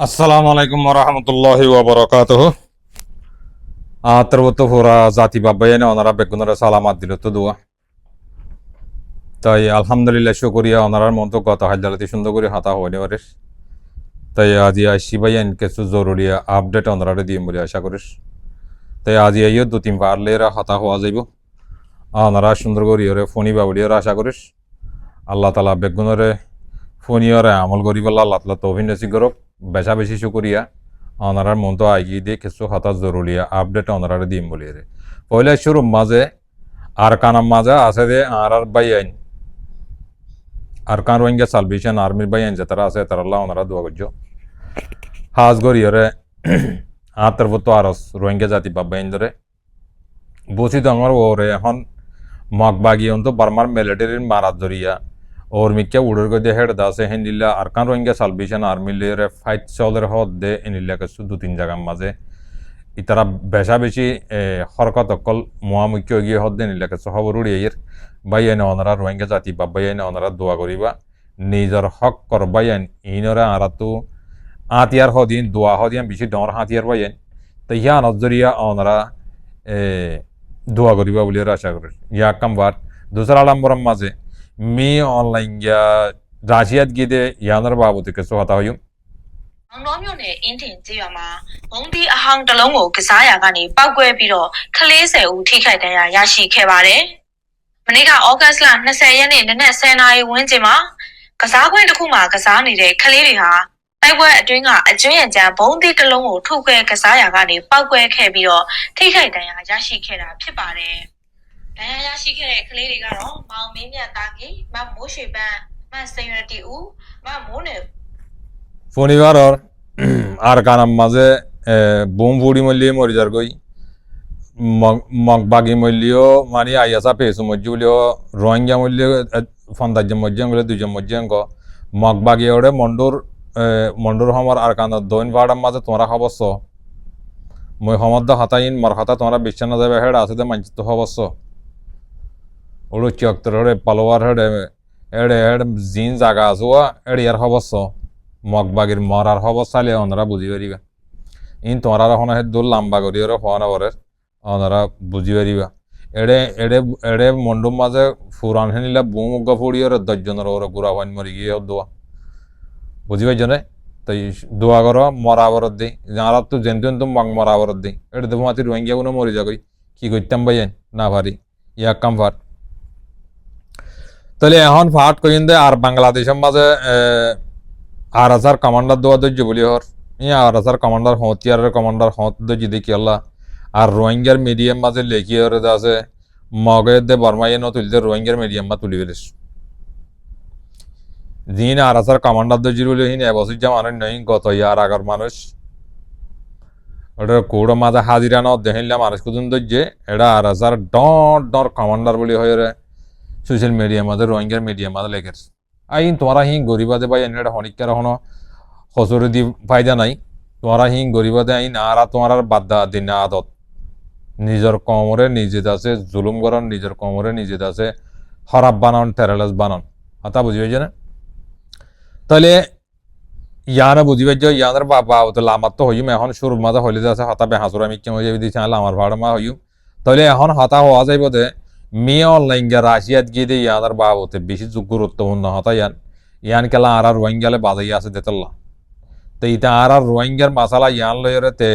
আসসালামু আলাইকুম ওরহমতুল্লাহি ওয়াবারাকাতুহ। আতরবত পুরা জাতি বাবাইনে ওনারা বেগুনরা সালামাত দিল তো দোয়া তাই আলহামদুলিল্লাহ শুকরিয়া ওনারার মন তো গত হাজারাতি সুন্দর করে হাতা হইনি পারিস তাই আজি আইসি ভাইয়ান কিছু জরুরি আপডেট ওনারা দিম বলে আশা করিস তাই আজি আইও দু তিন পারলেরা হাতা হওয়া যাইব ওনারা সুন্দর করিয়রে ফোনি বাবুলিয়র আশা করিস আল্লাহ তালা বেগুনরে ফোনিয়রে আমল করিব আল্লাহ তালা তৌফিক নসিব করক বেশা বেশি শুকরিয়া ওনারার মন তো আগিয়ে দিয়ে কিছু হাতা জরুরি আপডেট ওনারা দিম বলি রে পয়লা শুরু মাঝে আর কানাম মাঝে আছে যে আর বাইয়াইন আর কান রোহিঙ্গা সালভেশন আর্মির বাইয়াইন যে তারা আছে তারা আল্লাহ ওনারা দোয়া করছো হাজ গরিয়রে আতর তো আরস রোহিঙ্গা জাতি বাবাইন ধরে বসি তো আমার ওরে এখন মগবাগি অন্ত বার্মার মিলিটারির মারাত জরিয়া ওর মিক্কা উড়ের গদে হেড দাসে হেন্দিল্লা আরকান রোহিঙ্গা সালভেশন আর্মি লেরে ফাইট চলের হদ দে এনিল্লা কিছু দু তিন জায়গার মাঝে ইতারা বেশা বেশি হরকত অকল মহামুখ্য গিয়ে হদ দে এনিল্লা কিছু খবর উড়িয়ে বাইয়াইন ওনারা রোহিঙ্গা জাতি বা বাইয়াইন ওনারা দোয়া করিবা নিজের হক কর বাইয়াইন ইনরা আরা তো আতিয়ার হদিন দোয়া হদিয়ান বেশি ডর হাতিয়ার বাইয়াইন তো ইয়া নজরিয়া ওনারা দোয়া করিবা বলে আশা করি ইয়া কামবার দুসরা নম্বরের মাঝে মি অনলাইন রাশিয়াত গিয়ে ইয়ানার বাবুতে কিছু হতা হইম Angမျိုးနဲ့အင်းတင်ကြေးရွာမှာဘုံဒီအဟောင်းတစ်လုံးကိုကစားရကနေပောက်ကွဲပြီးတော့ခလေး10ဦးထိခိုက်ဒဏ်ရာရရှိခဲ့ပါတယ်။မနေ့ကဩဂတ်စ်လ20ရက်နေ့နနက်10:00နာရီဝန်းကျင်မှာကစားကွင်းတစ်ခုမှာကစားနေတဲ့ခလေးတွေဟာတိုက်ပွဲအတွင်းကအကျွမ်းရံကြဘုံဒီတစ်လုံးကိုထုတ်ခွဲကစားရကနေပောက်ကွဲခဲ့ပြီးတော့ထိခိုက်ဒဏ်ရာရရှိခဲ့တာဖြစ်ပါတယ်။ဒဏ်ရာရရှိခဲ့တဲ့ခလေးတွေကတော့မောင်မင်းမြတ်သားကြီးမမိုးရွှေပန်းမစိန်ရတီဦးမမိုးနယ်শনিবার আর কানাম মাঝে বোম ফুড়ি মল্লিয়ে মরি যার গই মগবাগি মল্লিও মানে আইয়াসা পেয়েছু মজ্জি বলিও রোহিঙ্গা মল্লিও ফন্দাজ্য মজ্জিয়াং বলে দুজন মজ্জিয়াঙ্গ মগবাগি ওরে মন্ডুর হমর আর কানার দৈন ভাড়ার মাঝে তোমরা হবস্য মই হমদ্দ হাতাইন মর হাতা তোমরা বিশ্বাস না যাবে হেড আছে মানচিত্র হবস্য ওড়ো চক্তর হেড়ে পালোয়ার হেড়ে এড়ে হেড জিন জাগা আছোয়া এড়ে ইয়ার হবস্য মগবাগির মরার হবস্থালে ওনারা বুঝি পারিবা ইন তোমরা এখন দূর লাম্বা করি ওরা হওয়ানা পরে ওনারা বুঝি পারিবা এড়ে এড়ে এড়ে মন্ডুর মাঝে ফুরান হেনিলা বুম উগ্গা ফুড়ি ওরা 10 জনের ওরা গুড়া হইন মরি গিয়ে দোয়া বুঝি পাইছনে তাই দোয়া করো মরাবরত দিই যারা তো জেনতেন তো মরাবরত দিই এটা তো মাতি রোহিঙ্গা কোনো মরি যাগই কি করতাম ভাইয়েন না পারি ইয়া কাম ফাট তাহলে এখন ফাট কইন দে আর বাংলাদেশের মাঝে আর হাজার কমান্ডার দোয়া দর্জ বলি হর ইয়া আর হাজার কমান্ডার হতিয়ারের কমান্ডার হত দর্জি দেখি আল্লাহ আর রোহিঙ্গার মিডিয়াম মাঝে লেখি হরে আছে মগের দে বর্মাইয়ে তুলতে রোহিঙ্গার মিডিয়াম মা তুলি ফেলিস দিন আর হাজার কমান্ডার দর্জির বলে হিন এবছর যা মানুষ নই গত ইয়ার আগর মানুষ ওটা কোড়ো মাঝে হাজিরা ন দেখিলাম মানুষ কুদুন দর্জে এটা আর হাজার ডর কমান্ডার বলি হয়ে সোশ্যাল মিডিয়ার মাঝে রোহিঙ্গার মিডিয়াম মাঝে লেখেছে আইন তোমরা হিং গরিবাদে বা এনে হনিকার হনো হসরে দি ফায়দা নাই তোমরা হিং গরিবাদে আইন আর তোমার বাদ্দা দিন আদত নিজের কমরে নিজে আছে জুলুম করান নিজের কমরে নিজে আছে হরাব বানান টেরালাস বানান হাতা বুঝি পাইছে না তাহলে ইয়ানা বুঝি পাইছ ইয়ানের বাবা তো লামার তো হইম এখন শুরুর মাঝে হইলে আছে হতা বেহাসুর আমি কেমন যাবি দিছে আমার ভাড়া মা হইম তাহলে এখন হতা হওয়া যাইব দে মি অনলাইন রাশিয়াত গিয়ে দিয়ে ইয়াদের বাবতে বেশি গুরুত্বপূর্ণ হতা ইয়ান কেলা আর রোহিঙ্গালে বাজাই আছে দেতল্লা তো ইতা আর রোহিঙ্গার মাসালা ইয়ান লইরে তে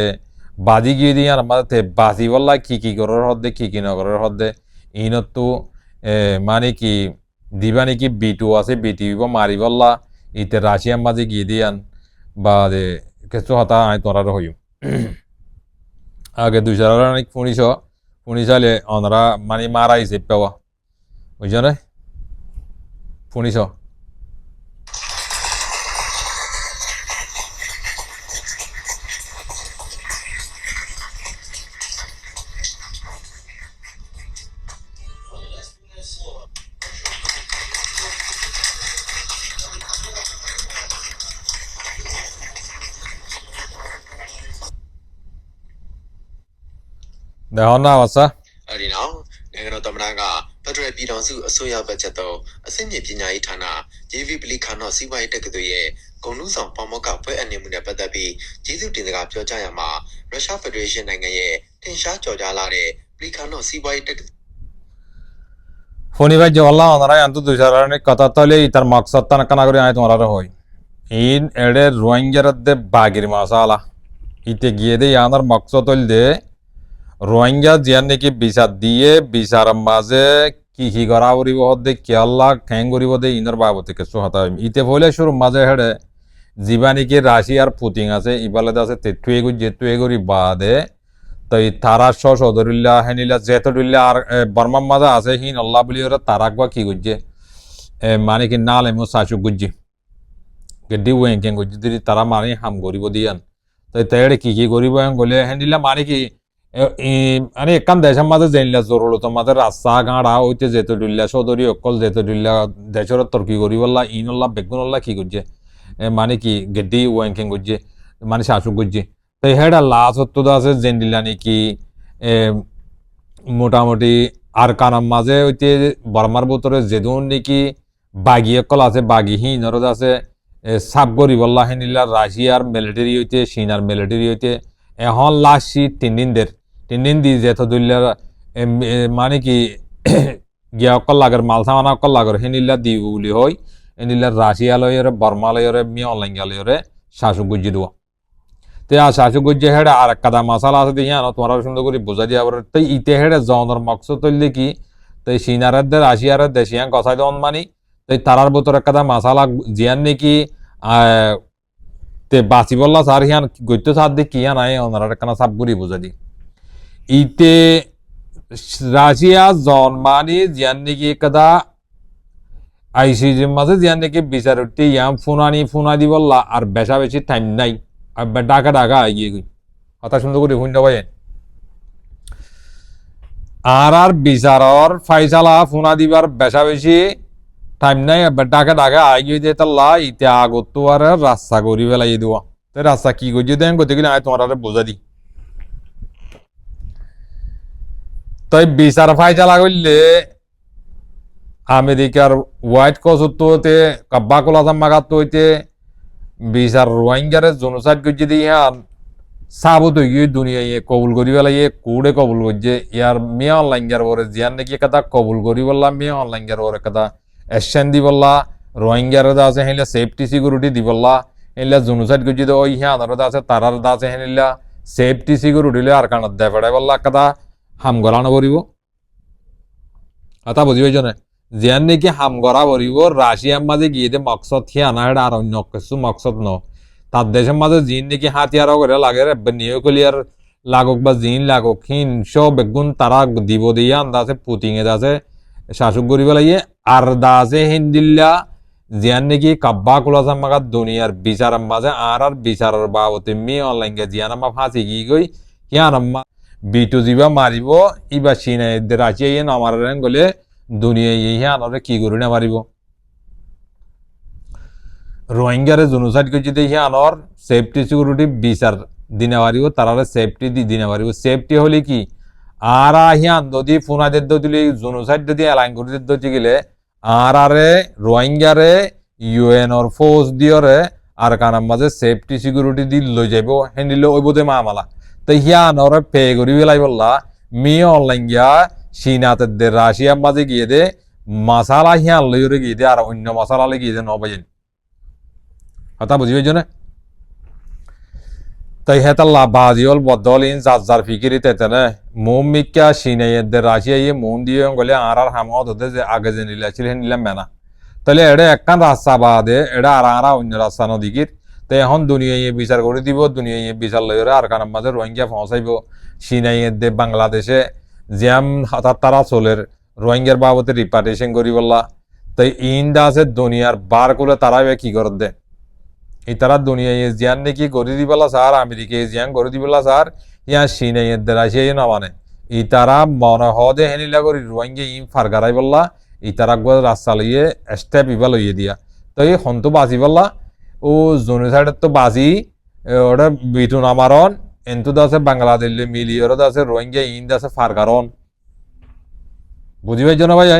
বাজি গিয়ে দিয়ে আমাদের তে বাজি বললা কি করার হদ্দে কি নগরের হদ্দে ইনত তো মানে কি দিবা নাকি বিটু আছে বিটি মারি বললা ইতে রাশিয়ার মাঝে গিয়ে দিয়ান বা কিছু হতা আই তোরার হইম আগে 2 সালে ওনারা মানে মারাইছে পেওয়া বুঝছো না 1900 দেখো না বাচ্চা အဲ့ဒီနောက်နိုင်ငံတော်သမ္မတကဖက်ဒရယ်ပြည်ထောင်စုအစိုးရဘတ်ဂျက်တော့အဆင့်မြင့်ပညာရေးဌာန JV ပလီခါနော့စီးပွားရေးတက္ကသိုလ်ရဲ့ဂုဏ်ထူးဆောင်ပေါမောက္ခဘွဲ့အပ်နေမှုနဲ့ပတ်သက်ပြီးကျေးဇူးတင်စကားပြောကြားရမှာရုရှားဖက်ဒရေးရှင်းနိုင်ငံရဲ့ထင်ရှားကြော်ကြားလာတဲ့ပလီခါနော့စီးပွားရေးတက္ကသိုလ် ফোনি ভাই জওয়াল্লাহ ওনারা আন্তু দুইসারানি কথা তলে ইতার মকসদ তানা কানা করে আয় তোমরা হই ইন এডে রোহিঙ্গার দে বাগির মাসালা ইতে গিয়ে দে ইয়ানার মকসদ হল দে রোহিঙ্গা জিয়ান নাকি বিচার দিয়ে বিচার মাঝে কি করা করিব দে কেয়াল্লা খ্যাং করিব দে ইনার বাবতে কিছু হতা ইতে ফলে শুরু মাঝে হেডে জীবানিকে রাশিয়ার পুতিং আছে ইবালে আছে তেতুয়ে যেতুয়ে করি বাদে তো তারা সদরুল্লাহ হেনিলা জেতরুল্লাহ আর বর্মার মাঝে আছে হিন আল্লাহ বলি ওরা তারাক বা কি গুজে মানে কি নালে মো সাসু গুজে গেডি ওয়েন কেন গুজে দিদি তারা মানে হাম গরিব দিয়ান তো তেড়ে কি গরিব গলে হেনিলা মানে কি মানে একান দেশের মাঝে জেনলা জরুরত মাঝে রাস্তা গাঁড়া ওইতে জেতরুল্লাহ সদরি অকল জেতরুল্লাহ দেশের তর্কি গরিবল্লাহ ইনল্লাহ বেগুনল্লাহ কি গুজে মানে কি গেডি ওয়েন কেন গুজে মানে সাসু গুজে তো হেডা লাশ হতো আছে জেন্ডিলা নাকি মোটামুটি আর কানার মাঝে ওইতে বর্মার ভিতরে যেদুন নাকি বাগি অকল আছে বাগি হিনর আছে সাব গরিবল্লাহ হেনিলা রাশিয়ার মিলিটারি হইতে চীনার মিলিটারি হইতে এখন লাশি 3 দিন দি যেত দুল্লার মানে কি গিয়া অকল লাগের মাল সামানা অকল লাগের হেনিলা দি বলি হয় হেনিলা রাশিয়া লয়রে বর্মা লয়রে মিয়া অনলাইন লয়রে শাসু গুজি দেওয়া তে শাসু গুজে হেডে আর কাদা মশালা আছে দিয়ে আনো তোমার সুন্দর করে বোঝা দিয়ে আবার তো ইতে হেডে জনের মকসদ তৈলে কি তো চীনারের দে রাশিয়ারের দেশিয়ান কথাই দন মানি তো তারার ভিতরে কাদা মশালা জিয়ান নাকি তে বাঁচি বললা সার হিয়ান গইতে সার দিয়ে কিয়া নাই ওনারা কানা সাপ গুড়ি বোঝা দি ইতে রাশিয়া জন মানি জিয়ান নাকি কাদা আইসিজির মাঝে জিয়ান নাকি বিচার উঠতে ইয়াম ফোনা দি বললা আর বেশা বেশি টাইম নাই ডাকা এগিয়ে গই কথা সুন্দর করে শুনতে পাই আর বিচারর ফাইসালা ফোনা দিবার বেশা বেশি টাইম নাই ডাকা এগিয়ে দিয়ে তাল্লা ইতে আগত আর রাস্তা করি বেলাই দেওয়া তো রাস্তা কি করছি দেন করতে গেলে আমি তোমার বোঝা দি তাই বিচার ফাইসালা করলে আমেরিকার হোয়াইট কসতে কাব্বা কোলাজাম মাগাত হইতে বিচার রোহিঙ্গারে জনসাইড করছে দিয়ে ইয়ার সাবুত হয়ে গিয়ে দুনিয়া কবুল করি পেলাই কুড়ে কবুল করছে ইয়ার মেয়ে অনলাইনগার পরে জিয়ান নাকি কথা কবুল করি বললা মেয়ে অনলাইনগার পরে কথা এশন দি বললা রোহিঙ্গার আছে হেলে সেফটি সিকিউরিটি দি বললা হেলে জনসাইড করছে তো ওই হ্যাঁ আছে তারার আছে হেলা সেফটি সিকিউরিটি আর কানত দেয় পড়াই বললা কথা হাম গলানো করিব কথা বুঝি পাইছ না জিয়ান নাকি হাম গড়া করিব রাশিয়ার মাঝে গিয়ে দে মকসদ হিয়া না এটা আর অন্য কিছু মকসদ ন তার দেশের মাঝে জিন নাকি হাতিয়ারও করে লাগে নিউক্লিয়ার লাগুক বা জিন লাগুক হিন সব বেগুন তারা দিব দিয়ে আন্দাজে পুতিং এ দাসে শাসক করি পেলাইয়ে আর দাসে হিন্দিল্লা জিয়ান নাকি কাব্বা কুলাসাম মাগাত দুনিয়ার বিচার মাঝে আর বিচারের বাবতে মি অনলাইন গে জিয়ান আমা ফাঁসি গিয়ে গই হিয়ান আম্মা বিটু জিবা মারিব ইবা চীনে রাশিয়া ইয়ে নামারেন গলে দুনিয়া ইহে আনরে কি করি না মারিব রোহিঙ্গারে জুনুসাইড করছি দেখি আনর সেফটি সিকিউরিটি বিচার দিনে পারিব তারারে সেফটি দি দিনে পারিব সেফটি হলে কি আর আহিয়ান যদি ফোনাদের দিলে জুনুসাইড যদি এলাইন করে দিতে গেলে আরে রোহিঙ্গারে ইউএনর ফোর্স দিয়রে আর কানার মাঝে সেফটি সিকিউরিটি দি লই যাইব হেন্ডিলে ওই বোধে মামালা তো হিয়ান ওরা পে করি বেলাই বললা মেয়ে অনলাইন গিয়া চীনাতে দে রাশিয়ার মাঝে গিয়ে দে মশালা হিয়ান লইরে গিয়ে দে আর অন্য মশালা গিয়ে দে নবাইন কথা বুঝি পাইছ না তাই হেতাল্লা বাজিওল বদল ইন যার ফিকিরি তেতেনে মোম মিক্কা চীনাইয়ের দে রাশিয়া ইয়ে মন দিয়ে গলে আর হামত হতে যে আগে যে নিলাছিল হে নিলাম মেনা তাহলে এটা একখান রাস্তা বাদে এটা আর অন্য রাস্তা নদীকির তো এখন দুনিয়া বিচার করে দিব দুনিয়া বিচার লইরে আর কানার মাঝে রোহিঙ্গা পৌঁছাইব চীনাইয়ের দে বাংলাদেশে জ্যাম হাতার তারা চলের রোহিঙ্গার বাবতে রিপার্টেশন করি বললা তাই ইন্দা আছে দুনিয়ার বার করে তারাই কি করে দে এই তারা দুনিয়া জিয়ান নাকি গড়ি দিবেলা স্যার আমেরিকা জিয়ান গড়ি দিবেলা স্যার ইয়া চীনাইয়ের দ্বারা সে না মানে ই তারা মনে হদে হেনিলা করি রোহিঙ্গা ইম ফারগারাই বললা ই তারা রাস্তা লইয়ে স্টেপ ইবা লইয়ে দিয়া তো এই হন্তু বাঁচি বললা ও জোনে সাইডের তো বাজি ওটা বিটু নামারন এন্তু আছে বাংলাদেশ মিলিয়র আছে রোহিঙ্গা ইন আছে ফারকারন বুঝি পাইছো না ভাই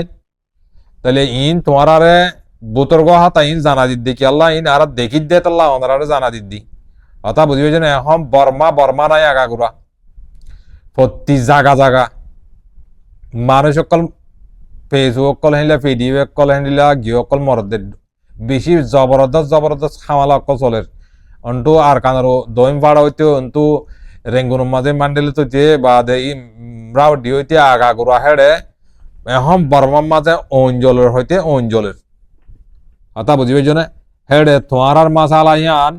তাহলে ইন তোমার আরে বুতর্গ হাতা ইন জানা দিদি কি আল্লাহ ইন আর দেখি দে তাল্লাহ ওনারা জানা দিদি অথা বুঝি পাইছো না এখন বর্মা নাই আগাগুড়া প্রতি জাগা মানুষ অকল ফেসবুক অকল হেনিলা পিডিএফ অকল হেনিলা গিয়ে অকল মরদের বেশি জবরদস্ত খামালা অকল চলের অন্টু আর কানারো দইম ভাড়া হইতে অন্তু রেঙ্গুনের মাঝে মান্ডেলে তো যে বা দে রাউডি হইতে আগাগুড়া হেড়ে এখন বর্মার মাঝে অঞ্জলের হইতে অঞ্জলের কথা বুঝি পাইছো না হেড়ে তোমার আর মাসালা ইয়ান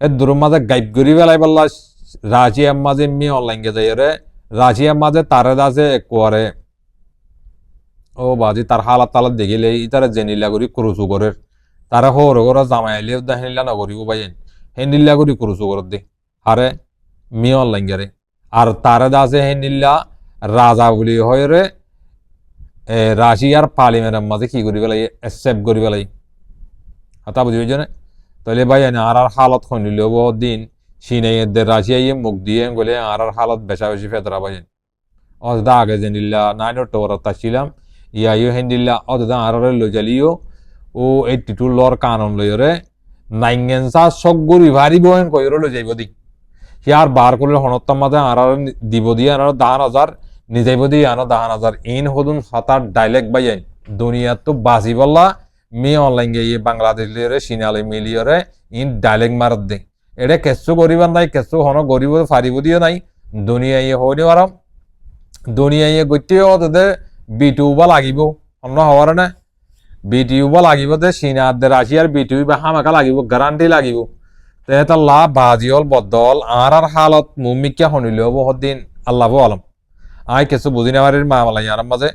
এ দূর মাঝে গাইব করি বেলাই বললা রাশিয়ার মাঝে মি অনলাইন গে যাই রে রাশিয়ার মাঝে তারে দাসে কোয়ারে ও বাজি তার হালাত তালাত দেখিলে ইতারে জেনিলা করি ক্রুচু করে তারা হর ঘর জামাইলে হেনিলা নগরিব বাইন হেনিল্লা করি ক্রুচু করে দে আরে মি অনলাইন গে আর তারে দাসে হেনিল্লা রাজা বলি হয় রে রাশিয়ার পার্লিমেন্টের মাঝে কি করি পেলাই একসেপ্ট করি পেলাই হাতা বুঝি পাইছো না তাহলে ভাই আর হালত খনিল দিন সিনাইয়ের রাশিয়াই মুখ দিয়ে গেলে আর হালত বেশা বেশি ফেতরা পাই অদা আগে জেনিল্লা নাইন টোরা তাছিলাম ইয়াইও হেন্দিল্লা অদা আর লই জালিও ও 82 লর কানন লইরে নাইঙ্গেনসা সগগুরি ভারি বহেন কইরো লই যাইব দি ইয়ার বার করলে হনত্তম মাঝে আর দিব দিয়ে আর 10,000 নিজাইব দিয়ে আর 10,000 ইন হদুন হতার ডাইলেক্ট বাইন দুনিয়া তো বাসি বললা মি অনলাইন গিয়ে বাংলাদেশ লিয়ে সিনালে মিলিয়রে ইন ডাইলেক্ট মারত দে এটা কেঁচু গরিবার নাই কেঁচু হন গরিব ফারিব দিও নাই দুনিয়ায় হইনি আরাম দুনিয়ায় গতি ওদের বিটিউবা লাগিব অন্য হওয়ার না বিটিউবা লাগিব দে সিনাদের রাশিয়ার বিটিউ বা হামাকা লাগিব গ্যারান্টি লাগিব তে লাভ বাজিল বদল আর হালত মুমিকা শুনিল বহুত দিন আল্লাহ আলম আই কিছু বুঝি নেওয়ারির মামালাই আরাম মাঝে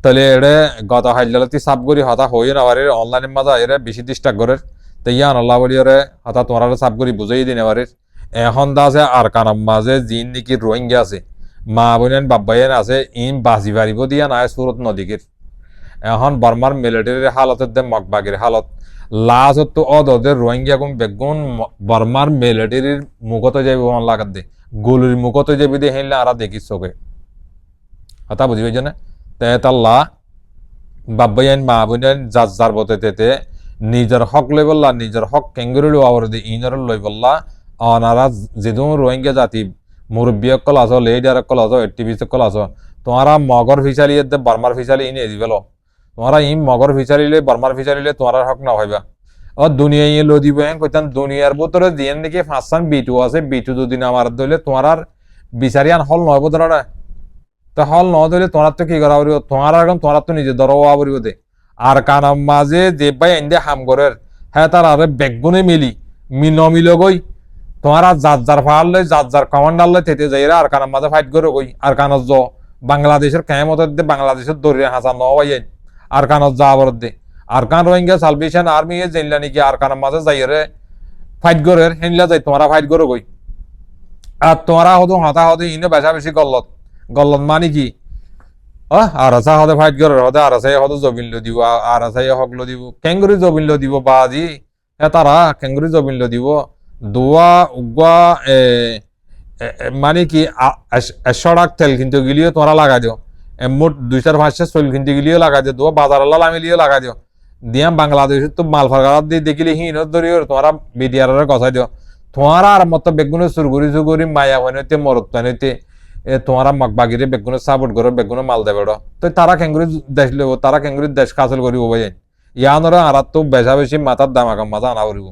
তাহলে এড়ে গত হাইলালতি সাপ করি হতা হয়ে নেওয়ারির অনলাইনের মাঝে এরা বেশি ডিস্টার্ব করে তেইয়ান আল্লাহ বলিয়রে হতা তোমার সাপ করি বুঝাই দিন এবারের এখন দা আছে আর কানাম মাঝে জিন নাকি রোহিঙ্গা আছে মা বোনেন বাব্বাইন আছে ইন বাজি পারিব দিয়া নাই সুরত নদীকের এখন বর্মার মিলিটারির হালতের দে মগবাগের হালত লাস্ট তো অদের রোহিঙ্গা গুম বেগুন বর্মার মিলিটারির মুখত যাইব লাগাত দে গুলির মুখত যাবি দে হেনলে আর দেখিস চোখে কথা বুঝি পাইছ না তেতাল্লা বাব্বাইন মা বোনেন যার বতে নিজের হক লই বললা নিজের হক কেঙ্গুরি লওয়ার দি ইনর লই বললা অনারা যেদু রোহিঙ্গা জাতি মুরব্বী অকল আছো লেডার অকল আছো এক্টিভিস্ট অকল আছো তোমারা মগর ফিচালি দে বর্মার ফিচালি ইনে দিবেল তোমারা ইম মগর ফিচালিলে বর্মার ফিচালিলে তোমার হক না হইবা ও দুনিয়া ইয়ে লো দিব কইতাম দুনিয়ার ভিতরে দিন নাকি 5 বিটু আছে বিটু দুদিন আমার দইলে তোমার বিচারিয়ান হল নয় বোধ না তো হল ন দইলে তোমার তো কি করা পড়িব তোমার এখন তোমার তো নিজে দরওয়া পড়িব দে আর কানাম মাঝে যে ভাই এনে হাম করের হ্যাঁ তার আরে বেগুনে মিল গই তোমার যার ফাল লই যার কমান্ডার লই তেতে যাইরা আর কানাম মাঝে ফাইট করে গই আর কানত জ বাংলাদেশের কেমত দে বাংলাদেশের দরিয়া হাসা ন ভাই আর কানত যা বর দে আর কান রোহিঙ্গা সালভেশন আর্মি এ জেনলা নাকি আর কানাম মাঝে যাইরে ফাইট করে হেনলা যাই তোমারা ফাইট করে গই আর তোমারা হদু হাতা হদু ইনে বেশা বেশি গল্লত মানে কি আর আসা হদে ফাইট করে হদে আর আসাই হদে জবিন লো দিব আর আসাই হক লো দিব কেঙ্গুরি জবিন লো দিব বাজি তারা কেঙ্গুরি জবিন লো দিব দোয়া উগা মানে কি 100 টাকা তেল কিন্তু গিলিও তোরা লাগা দিও মোট 2-5 চল কিন্তু গিলিও লাগা দিও দোয়া বাজার লাল আমি লিও লাগা দিও দিয়া বাংলাদেশ তো মাল ফারগাত দিয়ে দেখিলে হিন ধরিও তোরা বিডিআর কথা দিও তোরা আর মত বেগুনে সুরগুরি মায়া হইতে মরত হইতে তোমারা মগবাগিরে বেগুনে সাপোর্ট করো বেগুনে মাল দেবে তো তারা কেঙ্গুরি দেশ লব তারা কেঙ্গুরি দেশ কাসল করিব ভাই ইয়ানরা আর তো বেশা বেশি মাথার দামাকা মাথা আনা করিব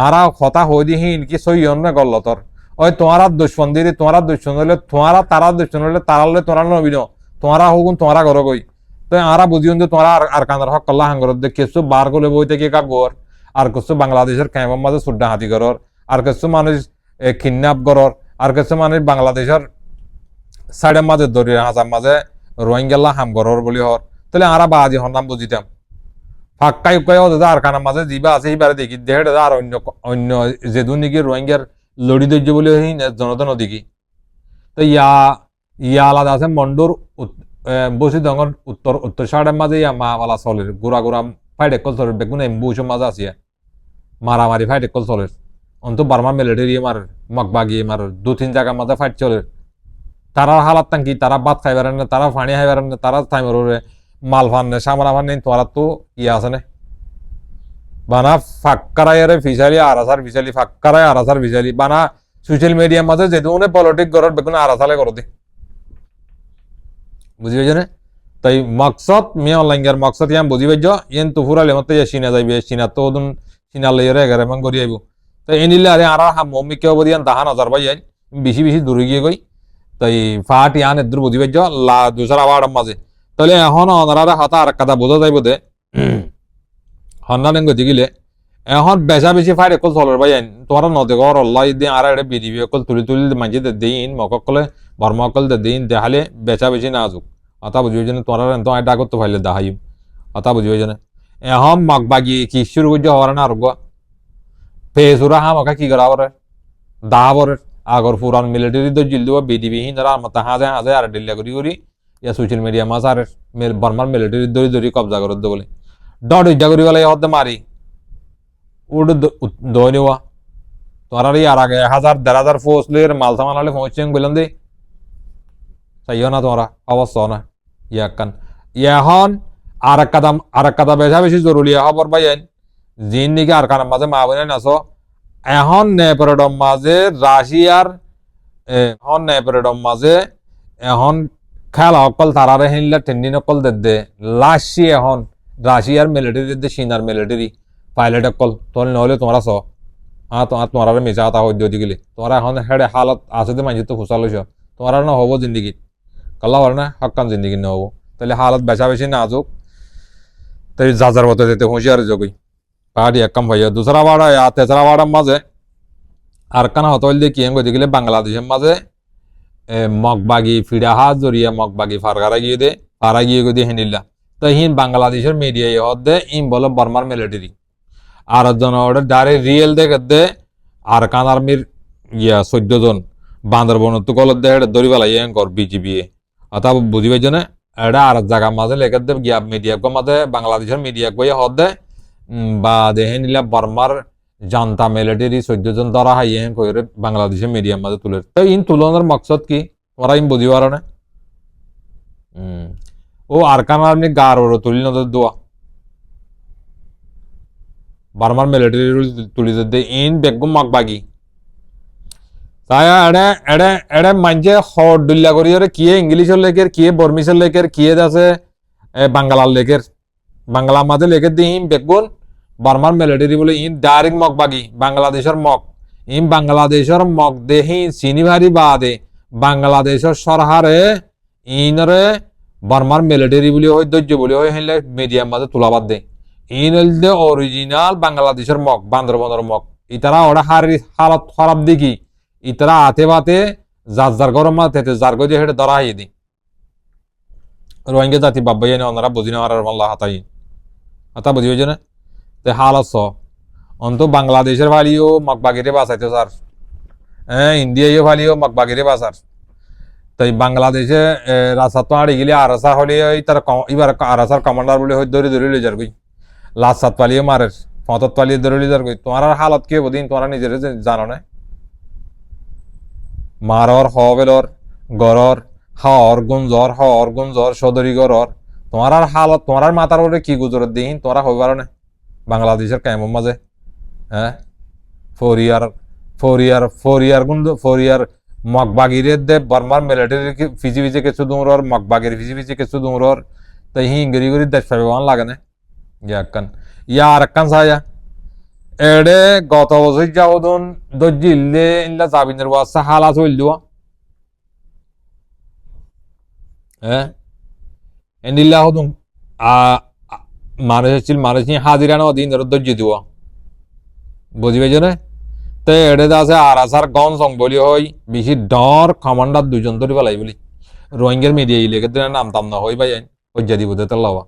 আর কথা হই দি হিন কি সই অন্য গল্লতর ওই তোমারা দুশ্মন দিদি তোমারা দুশ্মন হলে তোমারা তারা দুশ্মন হলে তারা হলে তোরা নবীন তোমরা হুকুন তোমরা ঘর গই তো আরা বুঝিও যে তোমরা আর কান্দার হক কল্লা হাঙ্গর দে কিছু বার করলে বই থেকে কা গর আর কিছু বাংলাদেশের ক্যাম্পের মাঝে সুড্ডা হাতি করর আর কিছু মানুষ কিডন্যাপ করর আর কিছু মানুষ বাংলাদেশের সাইডের মাঝে দরিয়া হাজার মাঝে রোহিঙ্গাল্লা হাম করর বলি হর তাহলে আরা বাজি হর নাম বুঝিতাম ফাক্কাই উকাই দাদা আর কানার মাঝে যিবা আছে এইবারে দেখি দেহে দাদা আর অন্য যেদু নাকি রোহিঙ্গার লড়ি ধৈর্য বলে জনতা নদীকি তো ইয়া আলাদা আছে মন্ডুর বসি দঙর উত্তর সাইডের মাঝে ইয়া মাওয়ালা চলের গুড়া ফাইট একল চলের বেগুন এম্বুসের মাঝে আছে মারামারি ফাইট একল চলের অন্ত বার্মা মিলিটারি মারের মগবাগি মার 2-3 জায়গার মধ্যে ফাইট চলে তারার হালাত কি তারা ভাত খাইবার না তারা পানি খাইবার না তারা টাইমের মাল ফান না সামরা ফান নেই তোরা তো ইয়ে আছে না বানা ফাক্কারায়ারে ফিসালি আরাসার ফিসালি ফাক্কারায় আরাসার ফিসালি বানা সোশ্যাল মিডিয়ার মাঝে যেহেতু পলিটিক গড়ত বেগুন আরাসালে করতে বুঝি পাইছ না তাই মকসদ মিয়া অনলাইন মকসদ ইয়াম বুঝি পাইছ ইয়েন তুফুরালে মতে চীনা যাইবে চীনা তো ওদুন চীনা লইরে এগারে মান করি আইব তো এনিলে আরে আর মম্মি কেউ বদিয়ান 10,000 ভাই বেশি বেশি দূরে গিয়ে গই তাই ফাট ইয়ান এদুর বুঝি পাইছ লা দুসরা আবার মাঝে তাহলে এখন ওনারা হাতা আর কথা বোঝা যাইব দে হন্নান গতি গিলে এখন বেচা বেশি ফাইট একল চলর ভাই তোমার নদে ঘর আল্লাহ দিন আর এটা বিডিবি অকল তুলি তুলি মাঝে দিন মকলে বর্মকল দিন দেখালে বেচা বেশি না আসুক অতা বুঝি যেন তোমার তো এটা করতে পারলে দেখাইম অতা বুঝি যেন এখন মগবাগি কি শুরু করছে হওয়ার না আর ফেসুরা হামাকা কি করা বরে দাবরের আগর পুরান মিলিটারি তো জিল দেবো বিডিবি হিন্দারা মতো হাজে হাজে আর ডিল্লা করি ইয়া সোশ্যাল মিডিয়া মাছ আর বর্মার মিলিটারি দড়ি দড়ি কবজা করে বলে ডট ইজ্জা করি বলে হতে মারি উড দই নেওয়া তোর আর আগে 1,000-1,500 ফোর্স লিয়ে মাল সামান হলে পৌঁছেন বললাম দি চাইও না তোমরা অবস্থা না ইয়াকান এখন আর এক কাদা বেশা বেশি জরুরি খবর পাইয়েন জিন নিকে আর কানের মাঝে মা বোনেন আছো এখন নেপারেডম মাঝে রাশিয়ার এখন নেপারেডম মাঝে এখন খেলা অকল তারারে হিনলে টেন্ডিন অকল দে লাশি এখন রাশিয়ার মিলিটারি দে চীনার মিলিটারি পাইলট অকল তোর নহলে তোমরা চ তোমার মেচা আতা হইতে হইতে গেলে তোমরা এখন হেডে হালত আছে দে মাঝে তো ফুসা লইছ তোমার না হবো জিন্দিগিত কাল্লা হল না হকান জিন্দিগি না হবো তাহলে হালত বেচা বেশি না আজুক তাই যার মতো যেতে হুঁশিয়ার যোগই পাহাড়ি এক কাম ভাইয়া দুসরা বাড়া তেসরা বাড়ার মাঝে আর কানা হত হইলে কি গতি গেলে বাংলাদেশের মাঝে মগবাগি ফিরাহা জরিয়া মগবাগি ফারগারা গিয়ে দে ফারা গিয়ে গদি হেনিল্লা তো হিন বাংলাদেশের মিডিয়া হদ দে ইম বলে বর্মার মিলিটারি আর জন ডাইরেক্ট রিয়েল দেখে দে আর কান আর্মির 14 জন বান্দরবন তো কলত দে দড়ি বেলা কর বিজিবি অথা বুঝি পাইছ না এটা আর জায়গার মাঝে লেখে দে গিয়া মিডিয়া মাঝে বাংলাদেশের মিডিয়া কই হদ দে বা দেহে নিলা বর্মার জান্তা মিলিটারি 14 জন ধরা হাইয়ে কইরে বাংলাদেশের মিডিয়ার মাঝে তুলে তো ইন তুলনার মকসদ কি ওরা ইন বুঝি পারো না ও আর কান আর্মি গার ওর তুলি নজর দোয়া বার্মার মিলিটারি তুলি দে ইন বেগম মগবাগি তাই এড়ে এড়ে এড়ে মানছে হট দুল্লা করি কিয়ে ইংলিশের লেখের কিয়ে বর্মিশের লেখের কিয়ে আছে বাংলার লেখের বাংলা মাঝে লেখে দিই ইম বেগুন বার্মার মিলিটারি বলে ইন ডাইরেক্ট মগবাগি বাংলাদেশের মগ ইম বাংলাদেশের মগ দেহি চিনিভারি বাদে বাংলাদেশের সরহারে ইনরে বার্মার মিলিটারি বলি হয় ধৈর্য বলি হয় হেলে মিডিয়ার মাঝে তুলাবাদ দে ইন হইলে অরিজিনাল বাংলাদেশের মগ বান্দরবনের মগ ইতারা ওরা হালত খারাপ দেখি ইতারা আতে বাতে যার গরম মাতে যার গজে হেঁটে ধরা হাইয়ে দি রোহিঙ্গা জাতি বাব্বাই এনে ওনারা বুঝি না আর আল্লাহ হাতাই হাতা বুঝি হয়েছে না তে হালত অন্ত বাংলাদেশের ভালিও মগবাগিরে বাঁচাইতে স্যার ইন্ডিয়ায় ভালিও মগবাগিরে বাঁচার তাই বাংলাদেশে রাস্তা তো আড়ে গেলে আরাসা হলে তার এবার আরাসার কমান্ডার বলে হয় ধরে ধরে লই যার গই লাস্ট সাত পালিয়ে মারের 75 পালিয়ে ধরে লই যার গই তোমার হালত কি হবো দিন তোমরা নিজের জানো না মারর হবেলর গরর হর গুঞ্জর সদরি গরর তোমার হালত তোমার মাথার ওপরে কি গুজরত দিন তোমরা হইব পারো না বাংলাদেশের ক্যাম্পের মাঝে হ্যাঁ ফোরিয়ার মগবাগিরে দে বর্মার মিলিটারি ফিজি ফিজি কিছু দূরর মগবাগির ফিজি ফিজি কিছু দূরর তাই হিঙ্গরি গরি দেশ পাবে লাগে না ইয়া আর একখান সায়া এডে গত বছর যাওদন দজিল্লে ইল্লা জাবিনের ওয়াসা হালা চল দিও এনিল্লা হদুন মানুষ ছিল মানুষ হাজিরা না দিন দর্জি দিব বুঝি পাইছ না তো এডে আছে আর আসার গন সং বলি হয় বেশি ডর কমান্ডার 2 জন ধরে পেলাই বলি রোহিঙ্গার মিডিয়া ইলেকে নাম তাম না হই ভাই হজ্জা দিব দে তাল্লাওয়া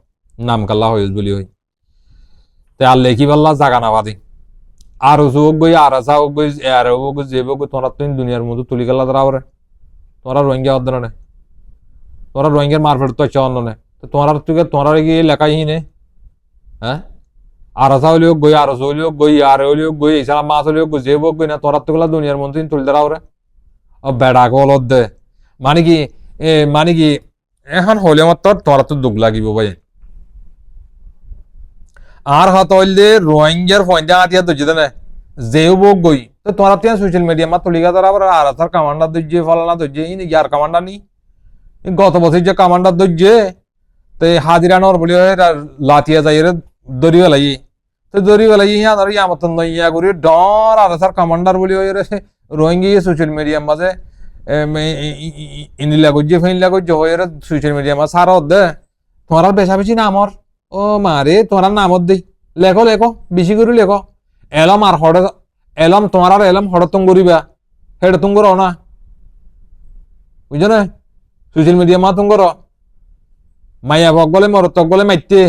নাম কাল্লা হইস বলি হই তে আর লেখি পাল্লা জাগা না বাদি আর হোক গই আর আসা হোক গই আর হোক যেব গই তোরা তুই দুনিয়ার মধ্যে তুলি গেলা ধরা তোরা রোহিঙ্গা অদ্র না তোরা রোহিঙ্গার মারফেট তো চাওয়ানো না তো তোরা তুই তোরা গিয়ে লেখাই নে হ্যাঁ আরসা হলেও গই আরস হলেও গই আর হলেও গই এছাড়া মাছ হলেও গই যে হোক গই না তোরা তো গুলা দুনিয়ার মধ্যে তুলে ধরা ওরে বেড়া কলত দে মানে কি মানে কি এখন হলে আমার তোরা তো দুঃখ লাগিব ভাই আর হাত হইলে রোহিঙ্গার ফয়দা আতিয়া তো যেতে না যেও বোক গই তো তোরা তো সোশ্যাল মিডিয়া মা তুলিকা তারা আবার আর আসার কামান্ডার দইজে ফলানা দইজে ইনি ইয়ার কামান্ডার নি গত বছর যে কামান্ডার দইজে তো হাজিরা নর বলি লাতিয়া যাই রে দড়ি বেলাই তো দড়ি বেলাই ইয়া আর ইয়া মতন নই ইয়া করি ডর আর আসার কামান্ডার বলি রে রোহিঙ্গা সোশ্যাল মিডিয়ার মাঝে ইনিলা গজ্জে ফেনিলা গজ্জে হয়ে রে সোশ্যাল মিডিয়া মা সারা দে তোমার বেশা বেশি নামর ও মারে তোমার নামত দেই লেখো লেখো বেশি করে লেখো এলম আর হড়ে এলম তোমার আর এলম হড়তং করিবা হেড তুম করো না বুঝছো না সোশ্যাল মিডিয়া মা তুম করো মাইয়া ভক বলে মরত বলে মাইতে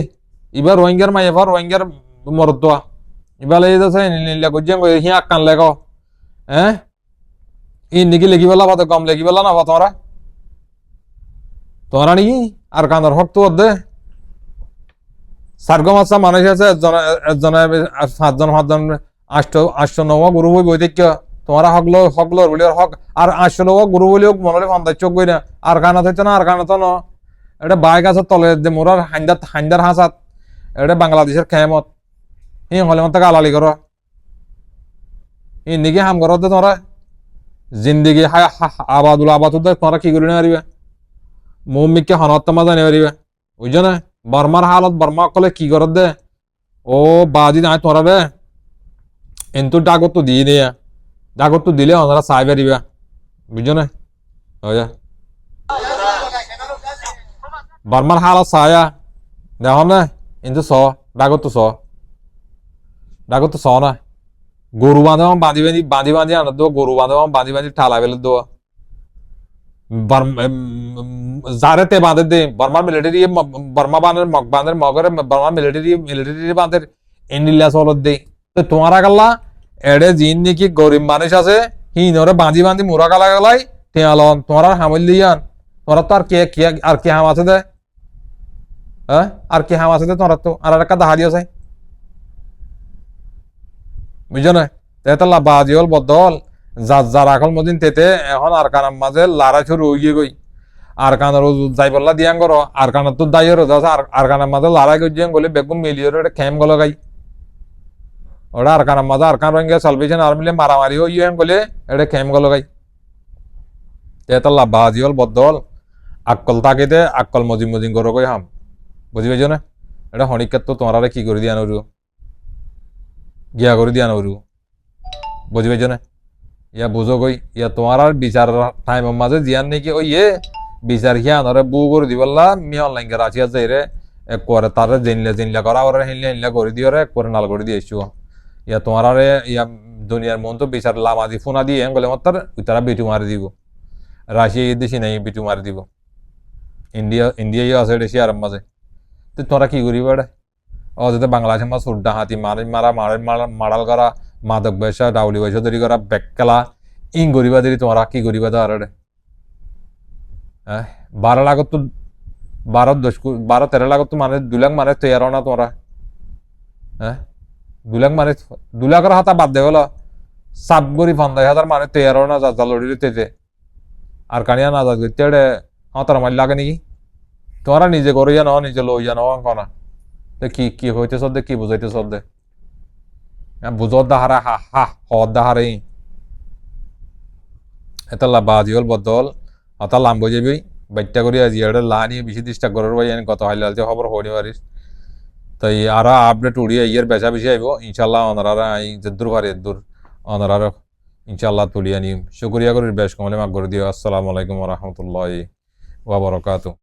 এবার রোহিঙ্গার মাইয়া ভর রোহিঙ্গার মরত এবার এই যাচ্ছে নীলা গজ্জে হি আকান লেখো হ্যাঁ ই নাকি লেখি পেলা পাতে কম লেখি পেলা না বা তোমরা নাকি আর কান্দর হক তো দে সার্গম আচ্ছা মানুষ আছে একজনে 5জন 800 9 গুরু বই বই দেখ তোমারা হকলো বলি হক আর 800 9 গুরু বলিও মনে ফান্দার চোখ গই না আর কানা থাকছে না আর কানা তো না এটা বাইক আছে তলে যে মোরার হাইন্দার হাসাত এটা বাংলাদেশের খেমত ই হলে মত গালালি করো ই নাকি হাম করো দে তোমরা জিন্দিগি আবাদ তোমরা কি করি না পারিবে মৌমিককে হনত্তমা জানি পারিবে বুঝছো না বর্মার হালত বর্মা কলে কি করত দে ও বাজি নাই তোরা রে কিন্তু ডাকত তো দিয়ে দিয়া ডাকত তো দিলে ওনারা চাই পারিবা বুঝছো না বর্মার হালত চায়া দেখো না কিন্তু ডাকত তো না গরু বাঁধি আনো দো গরু বাঁধি ঠালা বেলে দো যারে তে বাঁধে দে বর্মার মিলিটারি বর্মা মগরে বর্মার মিলিটারি বাঁধের ইন্ডিয়া চলত দে তো তোমারা গাল্লা এড়ে জিন নাকি গরিব মানুষ আছে হিনরে বাঁধি মুরা গালা গালাই টেয়ালন তোমার হামল দিয়ান তোরা তো আর কে হাম আছে দে হ্যাঁ আর কি হাম আছে দে তোরা তো আর একটা দাহা দিও চাই বুঝছো না তেতলা বাজি হল বদল যার আকল মদিন তেতে এখন আর কানার মাঝে লারা শুরু হয়ে গই আর কানার যাই বললা দিয়াং করো আর কানার তো দাইয়ের আর কানার মাঝে লারাই গিয়ে বলে বেগুন মিলিয়ে এটা খেম গলো গাই ওটা আর কানার মাঝে আর কান রঙে সালভেশন আর মিলে মারামারি হয়ে বলে এটা খেম গলো গাই তেতলা বাজি হল বদল আকল তাকে দে আকল মজিম করো গই হাম বুঝি পাইছো না এটা হনিকার তো তোমারা কি করে দিয়া নরু গিয়া করে দিয়া নরু বুঝি পাইছো না ইয়া বুঝো গই ইয়া তোমার আর বিচার টাইমের মাঝে জিয়ান নাকি ওই বিচার হিয়া নরে বউ করে দিবল্লা মি অনলাইন কে রাশিয়া যাই রে এক করে তারে জিনলা করা ওরে হিনলা করে দিও রে এক করে নাল করে দিয়ে এসছো ইয়া তোমার আর ইয়া দুনিয়ার মন তো বিচার লামাজি ফোনা দিয়ে গলে মত তারা বিটু মারি দিব রাশিয়া এই দেশে নাই বিটু মারি দিব ইন্ডিয়া আছে রাশিয়ার মাঝে তো তোরা কি করিবা রে ও যাতে বাংলাদেশের মাছ সুড্ডা হাতি মারাল করা মাদক ব্যবসা ডাউলি ব্যবসা তৈরি করা বেকলা ইং গরিবা দেরি তোমরা কি গরিবা তো আর হ্যাঁ 12 লাখ তো 12-13 লাখ তো মানে 2 লাখ মানে তৈরি না তোমরা হ্যাঁ 2 লাখ মানে 2 লাখের হাতা বাদ দে হলো 7 গরি 50,000 মানে তৈরি না যা লড়ি তেতে আর কানিয়া না যাবে তেড়ে হাতার মাল লাগে নাকি তোমরা নিজে করে জানো নিজে লই জানো কোনা কি হইতে সদ্দে কি বুঝাইতে সদ্দে বুঝর দাহারা হদ দাহারে এতলা বাজি হল বদল অতা লাম বুঝেবি বাইটটা করি আজি এটা লানি বেশি ডিস্টার্ব করার ভাই কত হাইলালতে খবর হইনি পারিস তাই আরো আপডেট উড়িয়ে ইয়ার বেচা বেশি আইব ইনশাল্লাহ অনারা দূর পারে দূর অনারা ইনশাল্লাহ তুলিয়ে নিম শুক্রিয়া করি বেশ কমলে মাগ করে দিও আসসালামু আলাইকুম ওয়া রাহমাতুল্লাহি ওয়া বারাকাতুহু